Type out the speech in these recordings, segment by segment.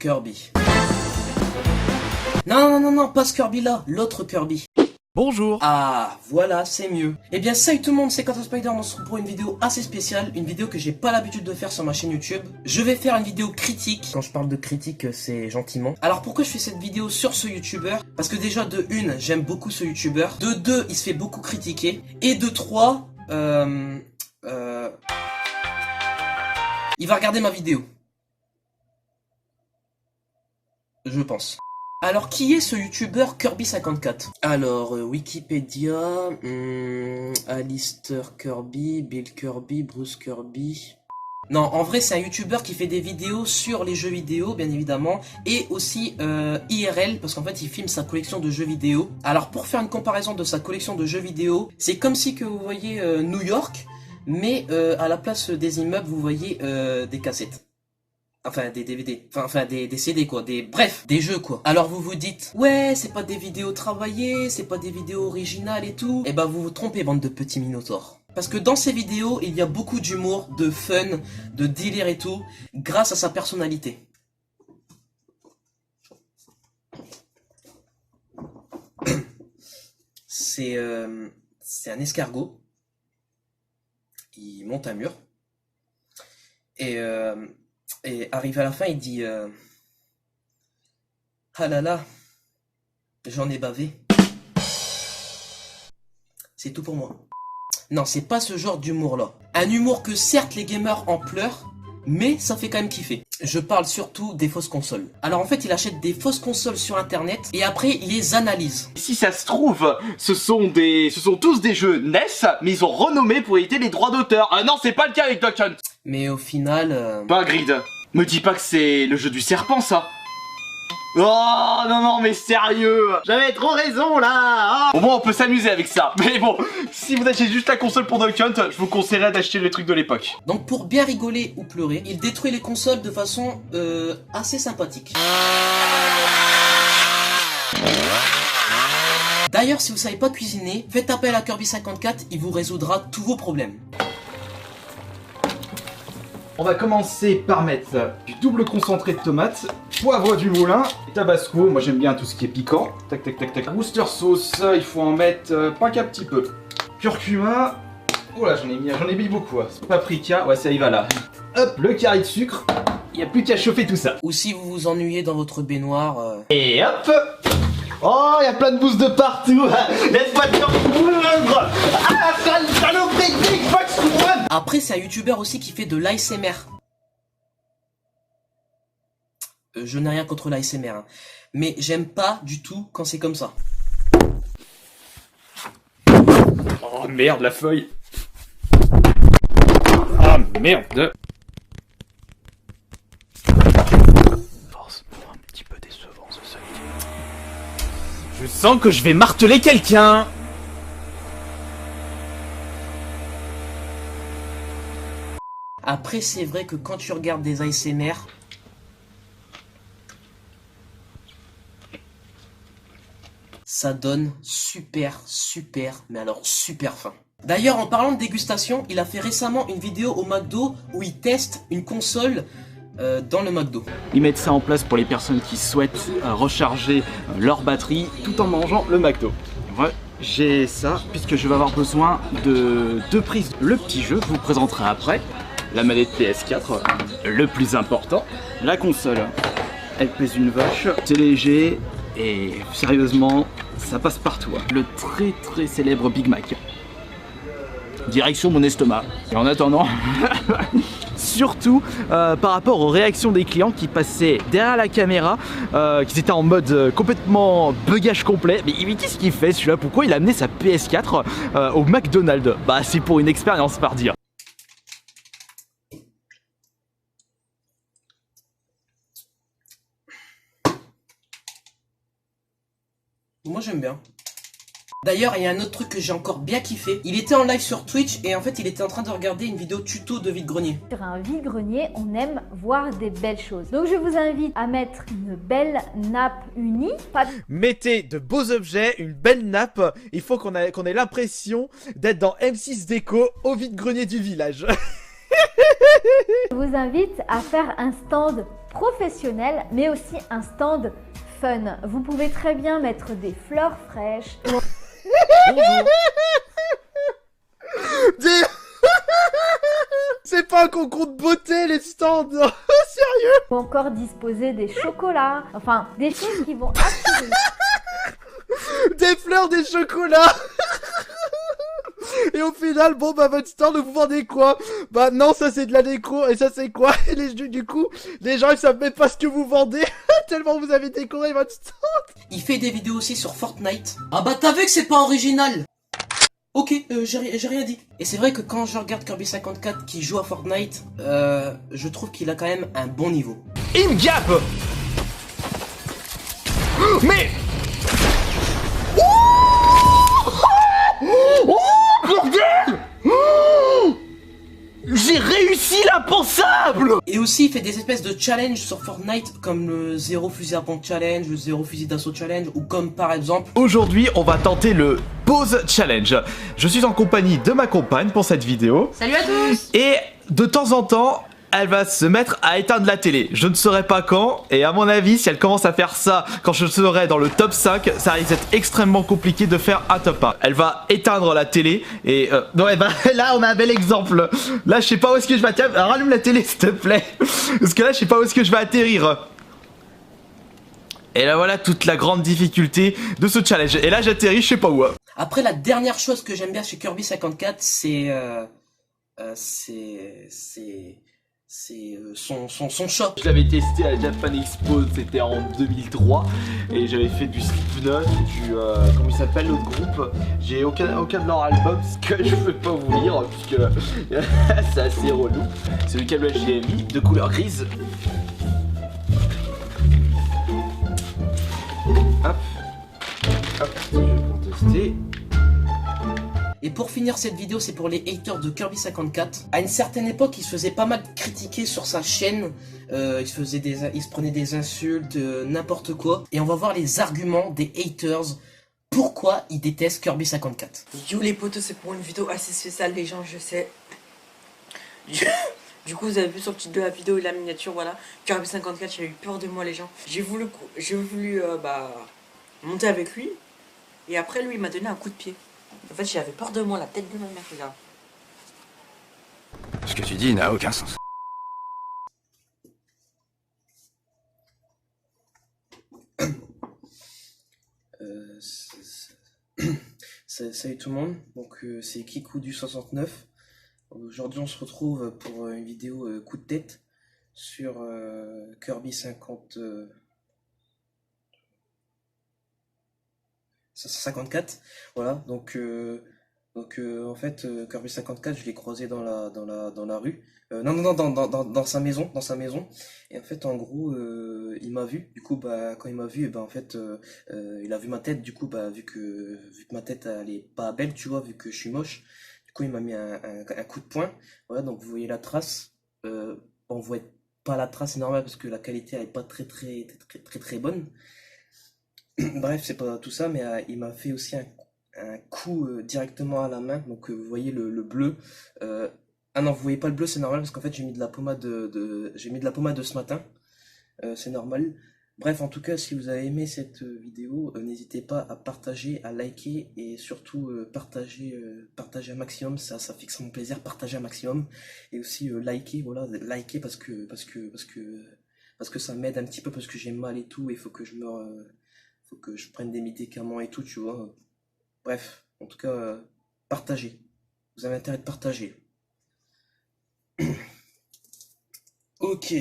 Kirby. Non, pas ce Kirby là, l'autre Kirby. Bonjour. Ah, voilà, c'est mieux. Eh bien, salut tout le monde, c'est Quentin Spider, on se retrouve pour une vidéo assez spéciale, une vidéo que j'ai pas l'habitude de faire sur ma chaîne YouTube. Je vais faire une vidéo critique. Quand je parle de critique, c'est gentiment. Alors pourquoi je fais cette vidéo sur ce YouTuber? Parce que déjà, de une, j'aime beaucoup ce YouTuber. De deux, il se fait beaucoup critiquer. Et de trois, il va regarder ma vidéo. Je pense. Alors, qui est ce youtubeur Kirby54? Alors, Wikipédia, Alistair Kirby, Bill Kirby, Bruce Kirby... Non, en vrai, c'est un youtubeur qui fait des vidéos sur les jeux vidéo, bien évidemment, et aussi IRL, parce qu'en fait, il filme sa collection de jeux vidéo. Alors, pour faire une comparaison de sa collection de jeux vidéo, c'est comme si que vous voyez New York, mais à la place des immeubles, vous voyez des cassettes. Enfin, des DVD. Enfin, des CD, quoi. Bref, des jeux, quoi. Alors, vous vous dites, ouais, c'est pas des vidéos travaillées, c'est pas des vidéos originales et tout. Eh ben, vous vous trompez, bande de petits minotaures. Parce que dans ces vidéos, il y a beaucoup d'humour, de fun, de délire et tout, grâce à sa personnalité. C'est un escargot. Il monte un mur. Et arrivé à la fin, il dit ah là là, j'en ai bavé. C'est tout pour moi. Non, c'est pas ce genre d'humour-là. Un humour que certes les gamers en pleurent, mais ça fait quand même kiffer. Je parle surtout des fausses consoles. Alors en fait, il achète des fausses consoles sur internet et après il les analyse. Si ça se trouve, ce sont tous des jeux NES, mais ils ont renommé pour éviter les droits d'auteur. Ah non, c'est pas le cas avec Duck Hunt. Mais au final... Pas Grid. Me dis pas que c'est le jeu du serpent, ça. Oh non, mais sérieux, j'avais trop raison là. Au moins on peut s'amuser avec ça. Mais bon, si vous achetez juste la console pour Duck Hunt, je vous conseillerais d'acheter le truc de l'époque. Donc pour bien rigoler ou pleurer, il détruit les consoles de façon assez sympathique. D'ailleurs, si vous savez pas cuisiner, faites appel à Kirby54, il vous résoudra tous vos problèmes. On va commencer par mettre du double concentré de tomate, poivre du moulin, tabasco, moi j'aime bien tout ce qui est piquant, tac tac tac tac, Worcester sauce, il faut en mettre pas qu'un petit peu, curcuma, oh là j'en ai mis beaucoup, paprika, ouais ça y va là, hop, le carré de sucre, il n'y a plus qu'à chauffer tout ça. Ou si vous vous ennuyez dans votre baignoire... Et hop. Oh, il y a plein de bousses de partout. Laisse-moi te prendre. Ah, saloperie de Big Fox One. Après, c'est un youtubeur aussi qui fait de l'ASMR. Je n'ai rien contre l'ASMR, hein. Mais j'aime pas du tout quand c'est comme ça. Oh merde, la feuille. Ah merde. Forcément un petit peu décevant ce seuil. Je sens que je vais marteler quelqu'un. Après, c'est vrai que quand tu regardes des ASMR, ça donne super, mais alors super faim. D'ailleurs, en parlant de dégustation, il a fait récemment une vidéo au McDo où il teste une console dans le McDo. Ils mettent ça en place pour les personnes qui souhaitent recharger leur batterie tout en mangeant le McDo. Ouais, j'ai ça puisque je vais avoir besoin de 2 prises. Le petit jeu, je vous présenterai après. La manette PS4, le plus important. La console, elle pèse une vache. C'est léger et sérieusement, ça passe partout. Le très célèbre Big Mac. Direction mon estomac. Et en attendant... Surtout par rapport aux réactions des clients qui passaient derrière la caméra, qui étaient en mode complètement bugage complet. Mais qu'est-ce qu'il fait celui-là? Pourquoi il a amené sa PS4 au McDonald's? Bah c'est pour une expérience par dire. Moi j'aime bien. D'ailleurs, il y a un autre truc que j'ai encore bien kiffé. Il était en live sur Twitch et en fait, il était en train de regarder une vidéo tuto de vide-grenier. Sur un vide-grenier, on aime voir des belles choses. Donc je vous invite à mettre une belle nappe unie. Mettez de beaux objets, une belle nappe. Il faut qu'on ait l'impression d'être dans M6 Déco au vide-grenier du village. Je vous invite à faire un stand professionnel, mais aussi un stand fun. Vous pouvez très bien mettre des fleurs fraîches. C'est pas un concours de beauté, les stands. Sérieux? Ou encore disposer des chocolats. Enfin, des choses qui vont attirer. Des fleurs, des chocolats. Et au final, bon bah votre stand, vous vendez quoi? Bah non, ça c'est de la déco, et ça c'est quoi? Et du coup, les gens ils savent même pas ce que vous vendez, tellement vous avez décoré votre stand. Il fait des vidéos aussi sur Fortnite. Ah bah t'as vu que c'est pas original. Ok, j'ai rien dit. Et c'est vrai que quand je regarde Kirby54 qui joue à Fortnite, je trouve qu'il a quand même un bon niveau. Imgap. Mais... Bordel! J'ai réussi l'impensable! Et aussi il fait des espèces de challenges sur Fortnite comme le 0 fusil à pompe challenge, le 0 fusil d'assaut challenge ou comme par exemple... Aujourd'hui, on va tenter le pause challenge. Je suis en compagnie de ma compagne pour cette vidéo. Salut à tous! Et de temps en temps, elle va se mettre à éteindre la télé. Je ne saurais pas quand, et à mon avis, si elle commence à faire ça quand je serai dans le top 5, ça risque d'être extrêmement compliqué de faire un top 1. Elle va éteindre la télé, et non, et bah, là, on a un bel exemple. Là, je sais pas où est-ce que je vais atterrir. Rallume la télé, s'il te plaît. Parce que là, je sais pas où est-ce que je vais atterrir. Et là, voilà toute la grande difficulté de ce challenge. Et là, j'atterris, je sais pas où. Après, la dernière chose que j'aime bien chez Kirby54, c'est son shop. Je l'avais testé à la Japan Expo, c'était en 2003, et j'avais fait du Slipknot, du comment il s'appelle l'autre groupe. J'ai aucun de leurs albums, ce que je peux pas vous lire puisque c'est assez relou. C'est le câble HDMI de couleur grise. Hop, hop, je vais pour tester. Et pour finir cette vidéo, c'est pour les haters de Kirby54. À une certaine époque, il se faisait pas mal critiquer sur sa chaîne. Il se prenait des insultes, n'importe quoi. Et on va voir les arguments des haters. Pourquoi ils détestent Kirby54. Yo les potos, c'est pour une vidéo assez spéciale les gens, je sais. Du coup, vous avez vu sur le titre de la vidéo et la miniature, voilà. Kirby54, j'ai eu peur de moi les gens. J'ai voulu monter avec lui. Et après, lui, il m'a donné un coup de pied. En fait, j'avais peur de moi, la tête de ma mère, regarde. Ce que tu dis n'a aucun sens. Salut tout le monde, donc c'est Kikou du 69. Aujourd'hui on se retrouve pour une vidéo coup de tête sur Kirby 54. Voilà, donc en fait Kirby54 je l'ai croisé dans la rue. Dans sa maison, et en fait en gros il m'a vu, du coup bah quand il m'a vu, et ben en fait il a vu ma tête, du coup bah vu que ma tête elle est pas belle, tu vois, vu que je suis moche, du coup il m'a mis un coup de poing. Voilà, donc vous voyez la trace, on voit pas la trace, c'est normal parce que la qualité elle est pas très bonne. Bref, c'est pas tout ça, mais il m'a fait aussi un coup directement à la main, donc vous voyez le bleu. Ah non, vous voyez pas le bleu, c'est normal parce qu'en fait j'ai mis de la pommade de ce matin, c'est normal. Bref, en tout cas, si vous avez aimé cette vidéo, n'hésitez pas à partager, à liker et surtout partager un maximum, ça fixe mon plaisir, partager un maximum et aussi liker, voilà, liker parce que ça m'aide un petit peu parce que j'ai mal et tout, et faut que je prenne des médicaments et tout, tu vois. Bref, en tout cas, partagez. Vous avez intérêt de partager. Ok,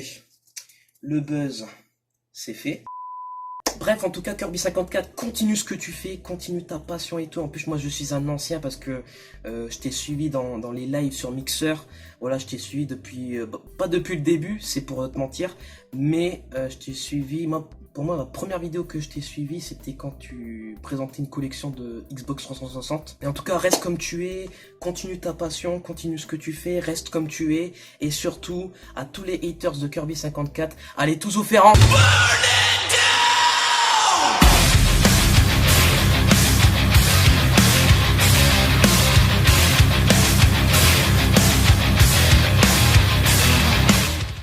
le buzz, c'est fait. Bref, en tout cas, Kirby54, continue ce que tu fais, continue ta passion et tout. En plus, moi, je suis un ancien parce que je t'ai suivi dans les lives sur Mixer. Voilà, je t'ai suivi depuis, pas depuis le début, c'est pour te mentir, mais je t'ai suivi. Pour moi, la première vidéo que je t'ai suivi, c'était quand tu présentais une collection de Xbox 360. Et en tout cas, reste comme tu es, continue ta passion, continue ce que tu fais, reste comme tu es. Et surtout, à tous les haters de Kirby54, allez tous vous faire en...